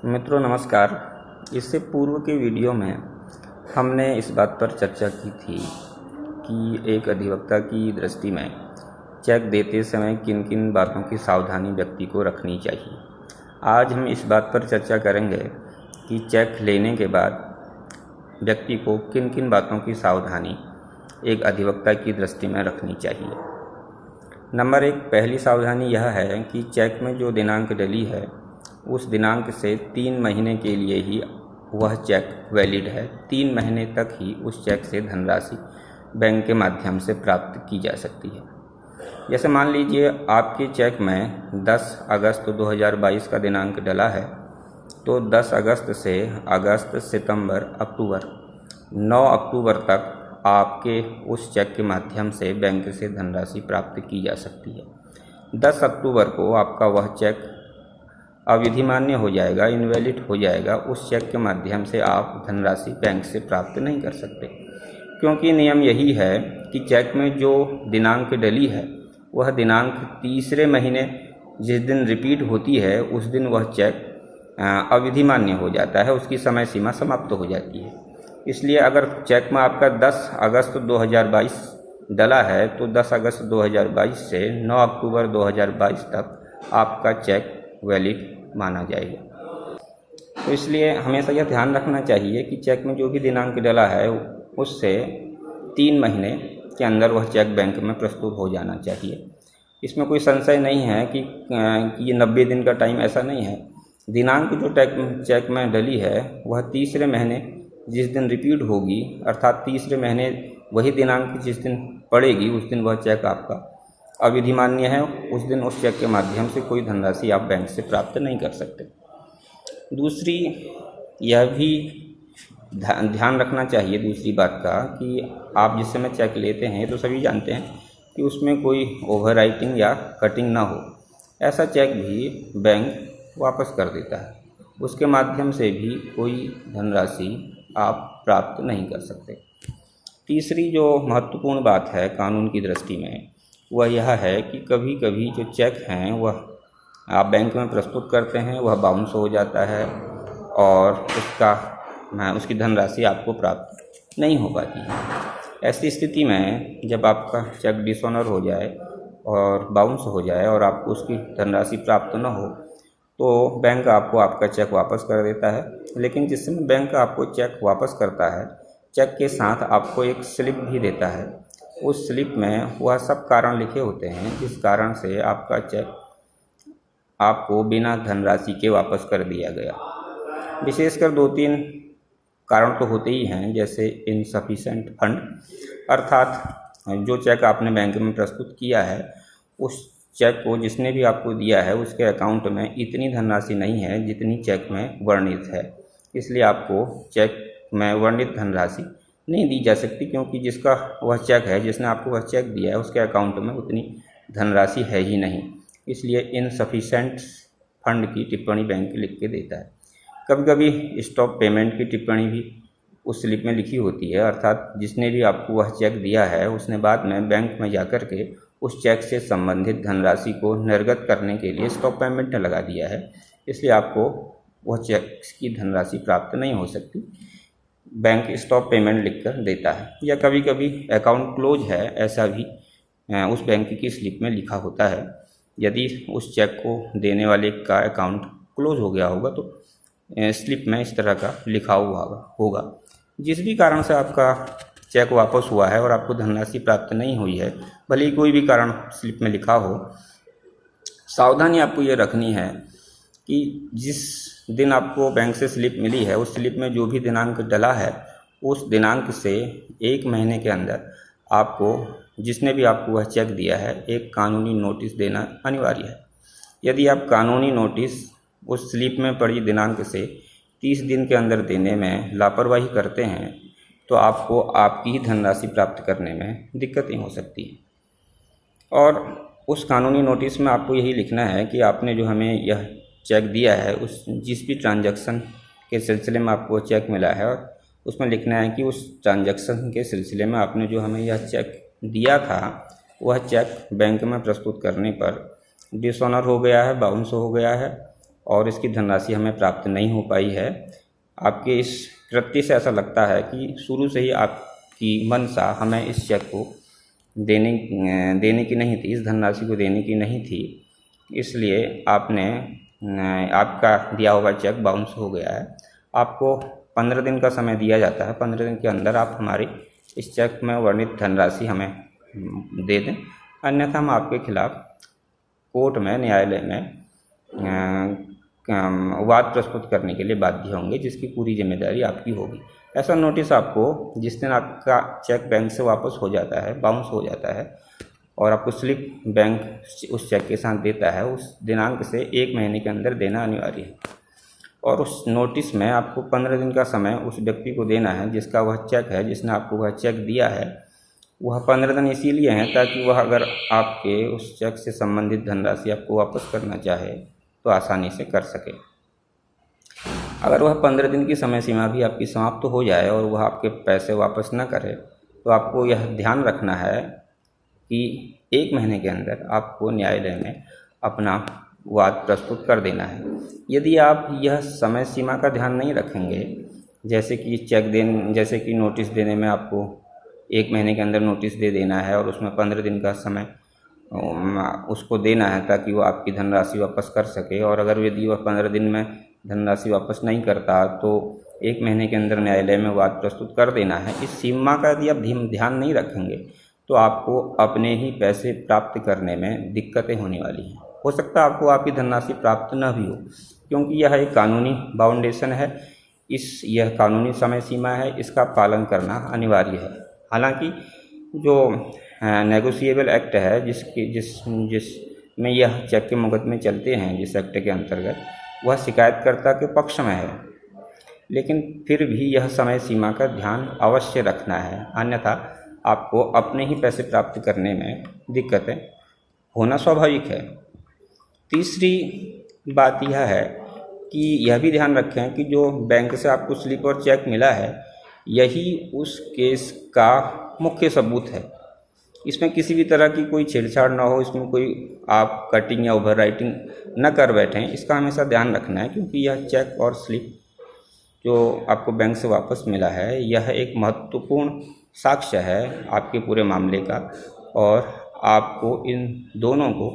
मित्रों नमस्कार। इससे पूर्व के वीडियो में हमने इस बात पर चर्चा की थी कि एक अधिवक्ता की दृष्टि में चेक देते समय किन किन बातों की सावधानी व्यक्ति को रखनी चाहिए। आज हम इस बात पर चर्चा करेंगे कि चेक लेने के बाद व्यक्ति को किन किन बातों की सावधानी एक अधिवक्ता की दृष्टि में रखनी चाहिए। नंबर 1, पहली सावधानी यह है कि चेक में जो दिनांक डली है उस दिनांक से 3 महीने के लिए ही वह चेक वैलिड है। 3 महीने तक ही उस चेक से धनराशि बैंक के माध्यम से प्राप्त की जा सकती है। जैसे मान लीजिए आपके चेक में 10 अगस्त 2022 का दिनांक डला है, तो 10 अगस्त से अगस्त, सितंबर, अक्टूबर, 9 अक्टूबर तक आपके उस चेक के माध्यम से बैंक से धनराशि प्राप्त की जा सकती है। 10 अक्टूबर को आपका वह चेक अविधिमान्य हो जाएगा, इनवैलिड हो जाएगा। उस चेक के माध्यम से आप धनराशि बैंक से प्राप्त नहीं कर सकते, क्योंकि नियम यही है कि चेक में जो दिनांक डली है वह दिनांक तीसरे महीने जिस दिन रिपीट होती है उस दिन वह चेक अविधिमान्य हो जाता है, उसकी समय सीमा समाप्त हो जाती है। इसलिए अगर चेक में आपका 10 अगस्त 2022 डला है तो 10 अगस्त 2022 से 9 अक्टूबर 2022 तक आपका चेक वैलिड माना जाएगा। तो इसलिए हमेशा यह ध्यान रखना चाहिए कि चेक में जो भी दिनांक डला है उससे 3 महीने के अंदर वह चेक बैंक में प्रस्तुत हो जाना चाहिए। इसमें कोई संशय नहीं है कि ये 90 दिन का टाइम, ऐसा नहीं है। दिनांक जो चेक में डली है वह तीसरे महीने जिस दिन रिपीट होगी, अर्थात तीसरे महीने वही दिनांक जिस दिन पड़ेगी उस दिन वह चेक आपका अविधिमान्य है। उस दिन उस चेक के माध्यम से कोई धनराशि आप बैंक से प्राप्त नहीं कर सकते। दूसरी, यह भी ध्यान रखना चाहिए दूसरी बात का कि आप जिस समय चेक लेते हैं तो सभी जानते हैं कि उसमें कोई ओवरराइटिंग या कटिंग ना हो। ऐसा चेक भी बैंक वापस कर देता है, उसके माध्यम से भी कोई धनराशि आप प्राप्त नहीं कर सकते। तीसरी जो महत्वपूर्ण बात है कानून की दृष्टि में वह यह है कि कभी कभी जो चेक हैं वह आप बैंक में प्रस्तुत करते हैं, वह बाउंस हो जाता है और उसकी धनराशि आपको प्राप्त नहीं हो पाती है। ऐसी स्थिति में जब आपका चेक डिसऑनर हो जाए और बाउंस हो जाए और आपको उसकी धनराशि प्राप्त न हो तो बैंक आपको आपका चेक वापस कर देता है। लेकिन जिस समय बैंक आपको चेक वापस करता है, चेक के साथ आपको एक स्लिप भी देता है। उस स्लिप में वह सब कारण लिखे होते हैं जिस कारण से आपका चेक आपको बिना धनराशि के वापस कर दिया गया। विशेषकर 2-3 कारण तो होते ही हैं, जैसे इनसफिशेंट फंड, अर्थात जो चेक आपने बैंक में प्रस्तुत किया है उस चेक को जिसने भी आपको दिया है उसके अकाउंट में इतनी धनराशि नहीं है जितनी चेक में वर्णित है। इसलिए आपको चेक में वर्णित धनराशि नहीं दी जा सकती, क्योंकि जिसका वह चेक है, जिसने आपको वह चेक दिया है उसके अकाउंट में उतनी धनराशि है ही नहीं। इसलिए इनसफिशेंट फंड की टिप्पणी बैंक लिख के देता है। कभी कभी स्टॉप पेमेंट की टिप्पणी भी उस स्लिप में लिखी होती है, अर्थात जिसने भी आपको वह चेक दिया है उसने बाद में बैंक में जाकर के उस चेक से संबंधित धनराशि को निर्गत करने के लिए स्टॉप पेमेंट लगा दिया है। इसलिए आपको वह चेक की धनराशि प्राप्त नहीं हो सकती, बैंक स्टॉप पेमेंट लिखकर देता है। या कभी कभी अकाउंट क्लोज है, ऐसा भी उस बैंक की स्लिप में लिखा होता है। यदि उस चेक को देने वाले का अकाउंट क्लोज हो गया होगा तो स्लिप में इस तरह का लिखा हुआ होगा। जिस भी कारण से आपका चेक वापस हुआ है और आपको धनराशि प्राप्त नहीं हुई है, भले ही कोई भी कारण स्लिप में लिखा हो, सावधानी आपको ये रखनी है कि जिस दिन आपको बैंक से स्लिप मिली है उस स्लिप में जो भी दिनांक डला है उस दिनांक से 1 महीने के अंदर आपको, जिसने भी आपको वह चेक दिया है, एक कानूनी नोटिस देना अनिवार्य है। यदि आप कानूनी नोटिस उस स्लिप में पड़ी दिनांक से 30 दिन के अंदर देने में लापरवाही करते हैं तो आपको आपकी ही धनराशि प्राप्त करने में दिक्कतें हो सकती हैं। और उस कानूनी नोटिस में आपको यही लिखना है कि आपने जो हमें यह चेक दिया है उस जिस भी ट्रांजैक्शन के सिलसिले में आपको चेक मिला है, और उसमें लिखना है कि उस ट्रांजैक्शन के सिलसिले में आपने जो हमें यह चेक दिया था वह चेक बैंक में प्रस्तुत करने पर डिसऑनर हो गया है, बाउंस हो गया है और इसकी धनराशि हमें प्राप्त नहीं हो पाई है। आपके इस कृत्य से ऐसा लगता है कि शुरू से ही आपकी मंशा हमें इस चेक को देने की नहीं थी, इस धनराशि को देने की नहीं थी, इसलिए आपका दिया हुआ चेक बाउंस हो गया है। आपको 15 दिन का समय दिया जाता है। 15 दिन के अंदर आप हमारी इस चेक में वर्णित धनराशि हमें दे दें, अन्यथा हम आपके खिलाफ कोर्ट में, न्यायालय में वाद प्रस्तुत करने के लिए बाध्य होंगे, जिसकी पूरी जिम्मेदारी आपकी होगी। ऐसा नोटिस आपको जिस दिन आपका चेक बैंक से वापस हो जाता है, बाउंस हो जाता है, और आपको स्लिप बैंक उस चेक के साथ देता है, उस दिनांक से 1 महीने के अंदर देना अनिवार्य है। और उस नोटिस में आपको 15 दिन का समय उस व्यक्ति को देना है जिसका वह चेक है, जिसने आपको वह चेक दिया है। वह 15 दिन इसीलिए हैं ताकि वह अगर आपके उस चेक से संबंधित धनराशि आपको वापस करना चाहे तो आसानी से कर सके। अगर वह 15 दिन की समय सीमा भी आपकी समाप्त हो जाए और वह आपके पैसे वापस न करे तो आपको यह ध्यान रखना है कि 1 महीने के अंदर आपको न्यायालय में अपना वाद प्रस्तुत कर देना है। यदि आप यह समय सीमा का ध्यान नहीं रखेंगे, जैसे कि नोटिस देने में आपको 1 महीने के अंदर नोटिस दे देना है और उसमें 15 दिन का समय उसको देना है ताकि वो आपकी धनराशि वापस कर सके, और अगर यदि वह 15 दिन में धनराशि वापस नहीं करता तो 1 महीने के अंदर न्यायालय में वाद प्रस्तुत कर देना है। इस सीमा का यदि आप ध्यान नहीं रखेंगे तो आपको अपने ही पैसे प्राप्त करने में दिक्कतें होने वाली हैं। हो सकता है आपको आपकी धनराशि प्राप्त न भी हो, क्योंकि यह एक कानूनी बाउंडेशन है, यह कानूनी समय सीमा है, इसका पालन करना अनिवार्य है। हालांकि जो नेगोशिएबल एक्ट है जिसमें यह चेक के मुकदमे चलते हैं, जिस एक्ट के अंतर्गत, वह शिकायतकर्ता के पक्ष में है, लेकिन फिर भी यह समय सीमा का ध्यान अवश्य रखना है, अन्यथा आपको अपने ही पैसे प्राप्त करने में दिक्कतें होना स्वाभाविक है। तीसरी बात यह है कि यह भी ध्यान रखें कि जो बैंक से आपको स्लिप और चेक मिला है, यही उस केस का मुख्य सबूत है। इसमें किसी भी तरह की कोई छेड़छाड़ ना हो, इसमें कोई आप कटिंग या ओवर राइटिंग न कर बैठें, इसका हमेशा ध्यान रखना है, क्योंकि यह चेक और स्लिप जो आपको बैंक से वापस मिला है, यह एक महत्वपूर्ण साक्ष्य है आपके पूरे मामले का, और आपको इन दोनों को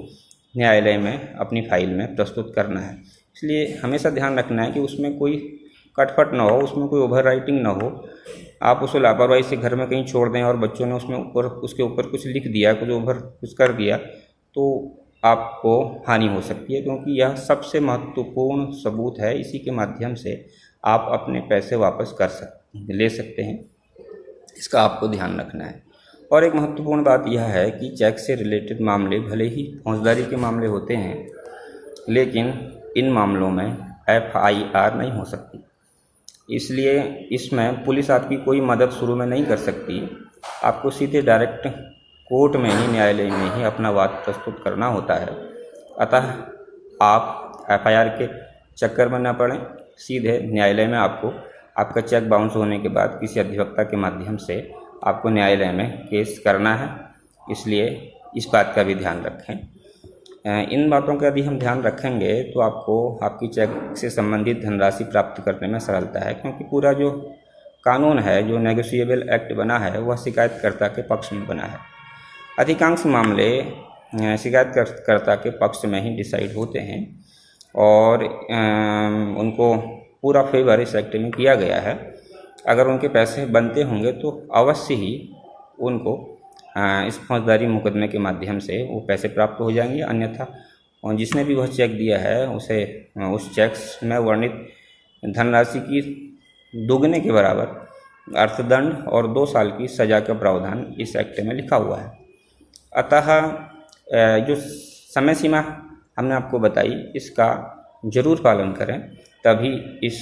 न्यायालय में अपनी फाइल में प्रस्तुत करना है। इसलिए हमेशा ध्यान रखना है कि उसमें कोई कटपट ना हो, उसमें कोई ओवर राइटिंग ना हो। आप उसे लापरवाही से घर में कहीं छोड़ दें और बच्चों ने उसके ऊपर कुछ लिख दिया, कुछ कर दिया, तो आपको हानि हो सकती है, क्योंकि यह सबसे महत्वपूर्ण सबूत है। इसी के माध्यम से आप अपने पैसे वापस ले सकते हैं, इसका आपको ध्यान रखना है। और एक महत्वपूर्ण बात यह है कि चेक से रिलेटेड मामले भले ही फौजदारी के मामले होते हैं, लेकिन इन मामलों में FIR नहीं हो सकती, इसलिए इसमें पुलिस आपकी कोई मदद शुरू में नहीं कर सकती। आपको सीधे डायरेक्ट कोर्ट में ही, न्यायालय में ही अपना वाद प्रस्तुत करना होता है। अतः आप FIR के चक्कर में न पड़ें, सीधे न्यायालय में आपको आपका चेक बाउंस होने के बाद किसी अधिवक्ता के माध्यम से आपको न्यायालय में केस करना है, इसलिए इस बात का भी ध्यान रखें। इन बातों का यदि हम ध्यान रखेंगे तो आपको आपकी चेक से संबंधित धनराशि प्राप्त करने में सरलता है, क्योंकि पूरा जो कानून है, जो नेगोशिएबल एक्ट बना है, वह शिकायतकर्ता के पक्ष में बना है। अधिकांश मामले शिकायतकर्ता के पक्ष में ही डिसाइड होते हैं और उनको पूरा फेवर इस एक्ट में किया गया है। अगर उनके पैसे बनते होंगे तो अवश्य ही उनको इस फौजदारी मुकदमे के माध्यम से वो पैसे प्राप्त हो जाएंगे, अन्यथा जिसने भी वह चेक दिया है उसे उस चेक में वर्णित धनराशि की दुगने के बराबर अर्थदंड और 2 साल की सज़ा का प्रावधान इस एक्ट में लिखा हुआ है। अतः जो समय सीमा हमने आपको बताई, इसका जरूर पालन करें, तभी इस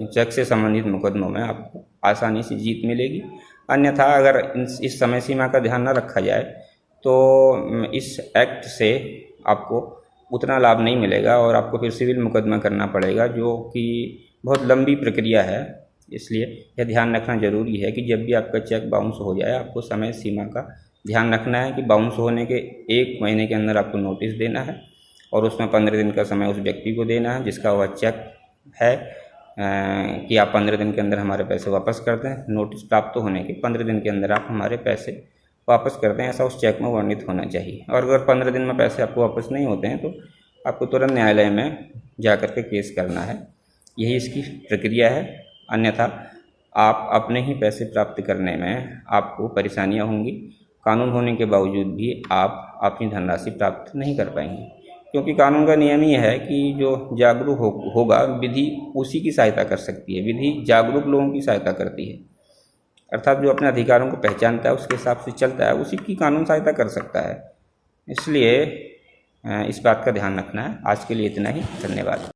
चेक से संबंधित मुकदमों में आपको आसानी से जीत मिलेगी। अन्यथा अगर इस समय सीमा का ध्यान न रखा जाए तो इस एक्ट से आपको उतना लाभ नहीं मिलेगा और आपको फिर सिविल मुकदमा करना पड़ेगा, जो कि बहुत लंबी प्रक्रिया है। इसलिए यह ध्यान रखना जरूरी है कि जब भी आपका चेक बाउंस हो जाए, आपको समय सीमा का ध्यान रखना है कि बाउंस होने के 1 महीने के अंदर आपको नोटिस देना है और उसमें 15 दिन का समय उस व्यक्ति को देना है जिसका वह चेक है कि आप 15 दिन के अंदर हमारे पैसे वापस कर दें। नोटिस प्राप्त होने के 15 दिन के अंदर आप हमारे पैसे वापस कर दें, ऐसा उस चेक में वर्णित होना चाहिए। और अगर 15 दिन में पैसे आपको वापस नहीं होते हैं तो आपको तुरंत न्यायालय में जा कर के केस करना है। यही इसकी प्रक्रिया है, अन्यथा आप अपने ही पैसे प्राप्त करने में आपको परेशानियां होंगी। कानून होने के बावजूद भी आप अपनी धनराशि प्राप्त नहीं कर पाएंगे, क्योंकि कानून का नियम ये है कि जो जागरूक होगा विधि उसी की सहायता कर सकती है। विधि जागरूक लोगों की सहायता करती है, अर्थात जो अपने अधिकारों को पहचानता है, उसके हिसाब से चलता है, उसी की कानून सहायता कर सकता है। इसलिए इस बात का ध्यान रखना है। आज के लिए इतना ही, धन्यवाद।